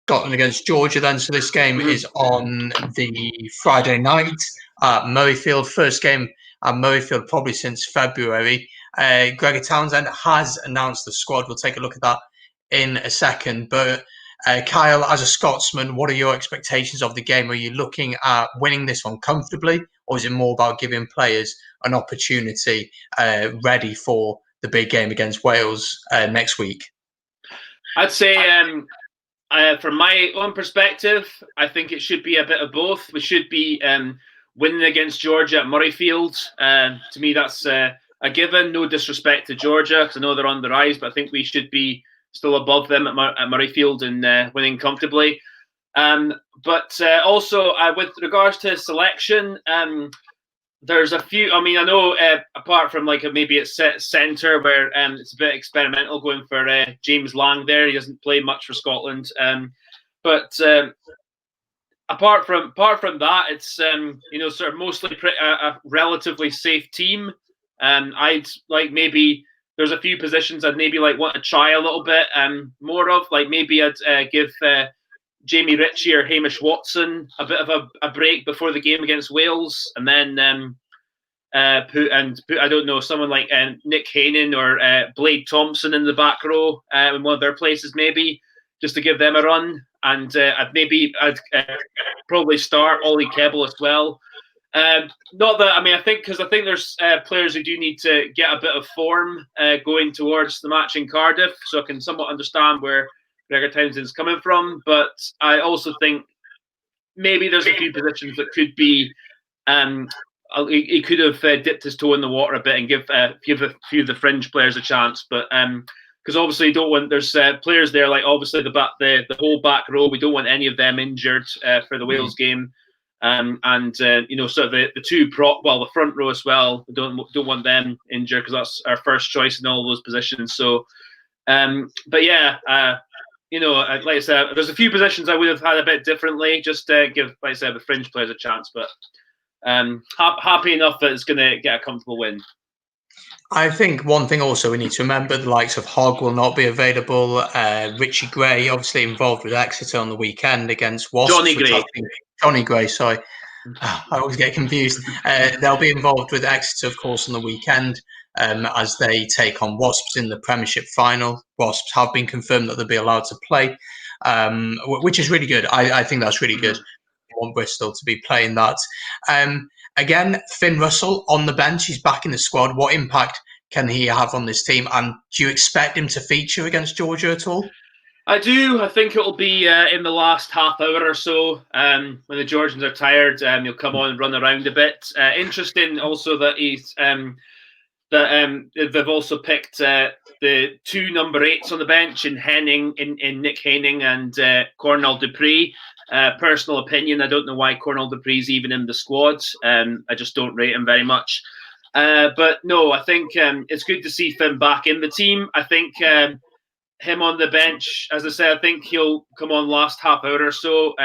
Scotland against Georgia then. So this game is on the Friday night at Murrayfield. First game at Murrayfield probably since February. Gregor Townsend has announced the squad. We'll take a look at that in a second. But Kyle, as a Scotsman, what are your expectations of the game? Are you looking at winning this one comfortably, or is it more about giving players an opportunity ready for the big game against Wales next week? I'd say, from my own perspective, I think it should be a bit of both. We should be winning against Georgia at Murrayfield. To me, that's a given. No disrespect to Georgia, because I know they're on the rise, but I think we should be still above them at Murrayfield and winning comfortably. But also, with regards to selection, there's a few. I mean, I know apart from like maybe it's centre where it's a bit experimental going for James Lang there. He doesn't play much for Scotland. But apart from that, it's sort of mostly a relatively safe team. I'd like maybe there's a few positions I'd maybe like want to try a little bit more of. Like maybe I'd give Jamie Ritchie or Hamish Watson a bit of a break before the game against Wales, and then put I don't know, someone like Nick Haynen or Blade Thompson in the back row in one of their places, maybe just to give them a run. And I'd probably start Ollie Kebble as well. Not that I think there's players who do need to get a bit of form going towards the match in Cardiff, so I can somewhat understand where Gregor Townsend's coming from, but I also think maybe there's a few positions that could be. He could have dipped his toe in the water a bit and give a few of the fringe players a chance, but because obviously you don't want there's players there like obviously the whole back row. We don't want any of them injured for the Wales game, sort of the two the front row as well. We don't want them injured because that's our first choice in all those positions. So, but yeah. Like I said, there's a few positions I would have had a bit differently, just to give, like I said, the fringe players a chance. But happy enough that it's going to get a comfortable win. I think one thing also we need to remember, the likes of Hogg will not be available. Richie Gray, obviously involved with Exeter on the weekend against Wasps. Johnny Gray, sorry. I always get confused. They'll be involved with Exeter, of course, on the weekend as they take on Wasps in the Premiership final. Wasps have been confirmed that they'll be allowed to play, which is really good. I think that's really good. I want Bristol to be playing that. Again, Finn Russell on the bench. He's back in the squad. What impact can he have on this team? And do you expect him to feature against Georgia at all? I do. I think it'll be in the last half hour or so. When the Georgians are tired, he'll come on and run around a bit. Interesting also that they've also picked the two number 8s on the bench in Nick Hayning and Cornell Dupree. Personal opinion, I don't know why Cornell Dupree's even in the squad. I just don't rate him very much. But no, I think it's good to see Finn back in the team. I think him on the bench, as I said, I think he'll come on last half hour or so.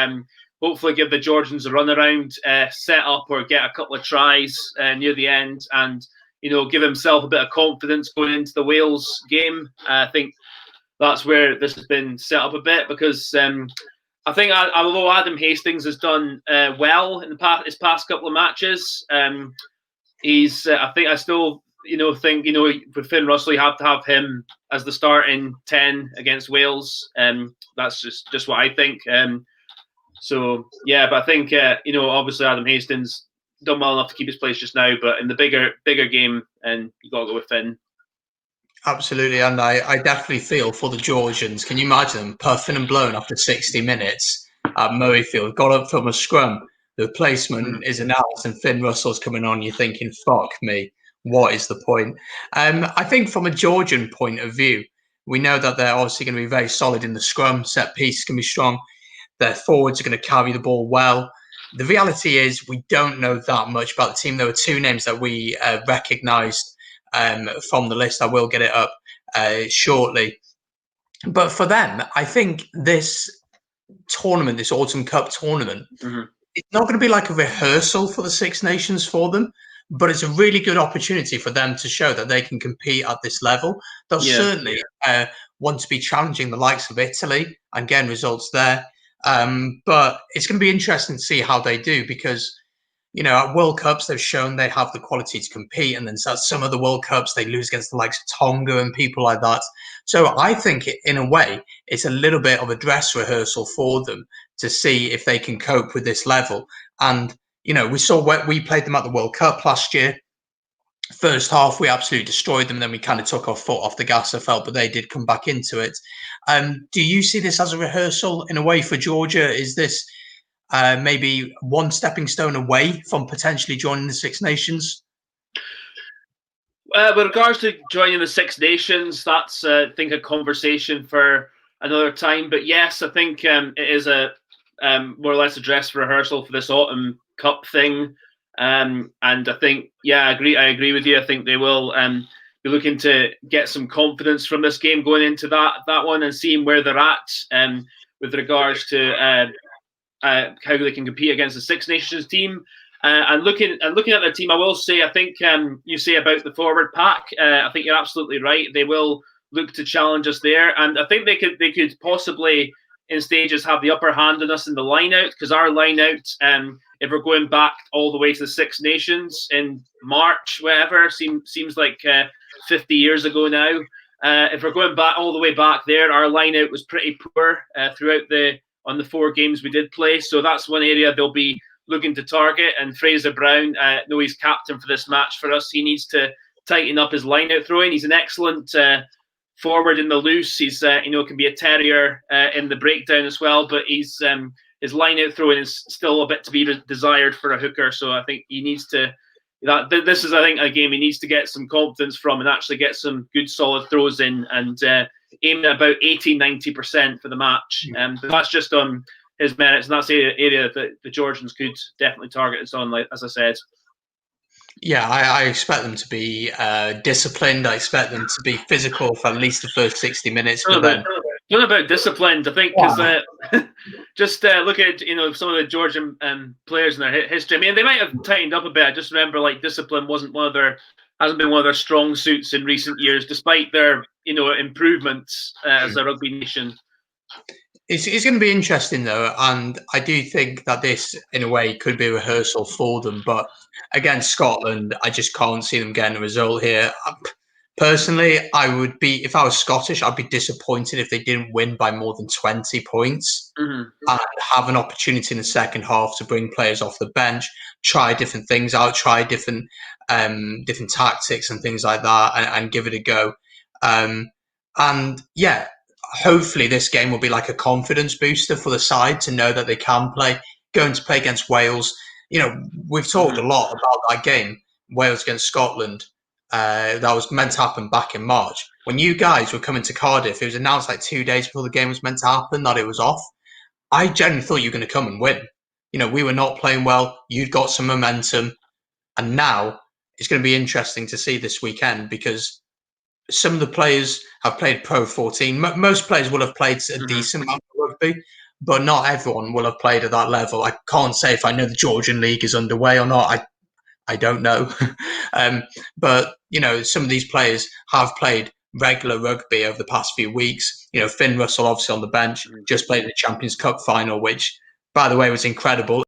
Hopefully give the Georgians a run around, set up or get a couple of tries near the end, and give himself a bit of confidence going into the Wales game. I think that's where this has been set up a bit, because I think although Adam Hastings has done well in his past couple of matches, I still think with Finn Russell, you have to have him as the starting 10 against Wales. That's just what I think. So yeah, but I think obviously Adam Hastings done well enough to keep his place just now, but in the bigger game, and you got to go with Finn. Absolutely, and I definitely feel for the Georgians. Can you imagine them puffing and blowing after 60 minutes at Murrayfield? Got up from a scrum, the replacement is announced, and Finn Russell's coming on. You're thinking, fuck me, what is the point? I think from a Georgian point of view, we know that they're obviously going to be very solid in the scrum. Set piece can be strong. Their forwards are going to carry the ball well. The reality is we don't know that much about the team. There were two names that we recognised from the list. I will get it up shortly. But for them, I think this tournament, this Autumn Cup tournament, it's not going to be like a rehearsal for the Six Nations for them, but it's a really good opportunity for them to show that they can compete at this level. They'll certainly want to be challenging the likes of Italy and getting results there. But it's going to be interesting to see how they do because, at World Cups, they've shown they have the quality to compete. And then at some of the World Cups, they lose against the likes of Tonga and people like that. So I think, in a way, it's a little bit of a dress rehearsal for them to see if they can cope with this level. And, we saw we played them at the World Cup last year. First half, we absolutely destroyed them. Then we kind of took our foot off the gas, I felt, but they did come back into it. Do you see this as a rehearsal in a way for Georgia? Is this maybe one stepping stone away from potentially joining the Six Nations? With regards to joining the Six Nations, that's, I think, a conversation for another time. But yes, I think it is a more or less a dress rehearsal for this autumn cup thing. And I think, I agree with you. I think they will be looking to get some confidence from this game going into that one and seeing where they're at with regards to how they can compete against the Six Nations team. And looking at their team, I will say, I think you say about the forward pack. I think you're absolutely right. They will look to challenge us there, and I think they could possibly in stages have the upper hand on us in the line out, because our line out, if we're going back all the way to the Six Nations in March, whatever, seems like 50 years ago now. If we're going back all the way back there, our line out was pretty poor throughout on the 4 games we did play. So that's one area they'll be looking to target. And Fraser Brown, no, he's captain for this match for us. He needs to tighten up his line out throwing. He's an excellent forward in the loose. He's can be a terrier in the breakdown as well. But his line out throwing is still a bit to be desired for a hooker. So I think he needs to. This is, I think, a game he needs to get some confidence from and actually get some good solid throws in and aim at about 80-90% for the match. But that's just on his merits, and that's the area that the Georgians could definitely target us on, like, as I said. Yeah, I expect them to be disciplined. I expect them to be physical for at least the first 60 minutes. But then, not about disciplined, I think, because just look at some of the Georgian players in their history. I mean, they might have tightened up a bit. I just remember discipline hasn't been one of their strong suits in recent years, despite their improvements as a rugby nation. It's going to be interesting, though, and I do think that this, in a way, could be a rehearsal for them. But against Scotland, I just can't see them getting a result here. Personally, I would be, if I was Scottish, I'd be disappointed if they didn't win by more than 20 points and have an opportunity in the second half to bring players off the bench, try different things out, try different tactics and things like that, and give it a go. Hopefully this game will be like a confidence booster for the side to know that they can play. Going to play against Wales, we've talked a lot about that game, Wales against Scotland. That was meant to happen back in March. When you guys were coming to Cardiff, it was announced like 2 days before the game was meant to happen that it was off. I genuinely thought you were going to come and win. We were not playing well. You'd got some momentum. And now it's going to be interesting to see this weekend because some of the players have played Pro 14. Most players will have played a decent amount of rugby, but not everyone will have played at that level. I can't say if I know the Georgian League is underway or not. I don't know. But, some of these players have played regular rugby over the past few weeks. Finn Russell, obviously on the bench, just played in the Champions Cup final, which, by the way, was incredible.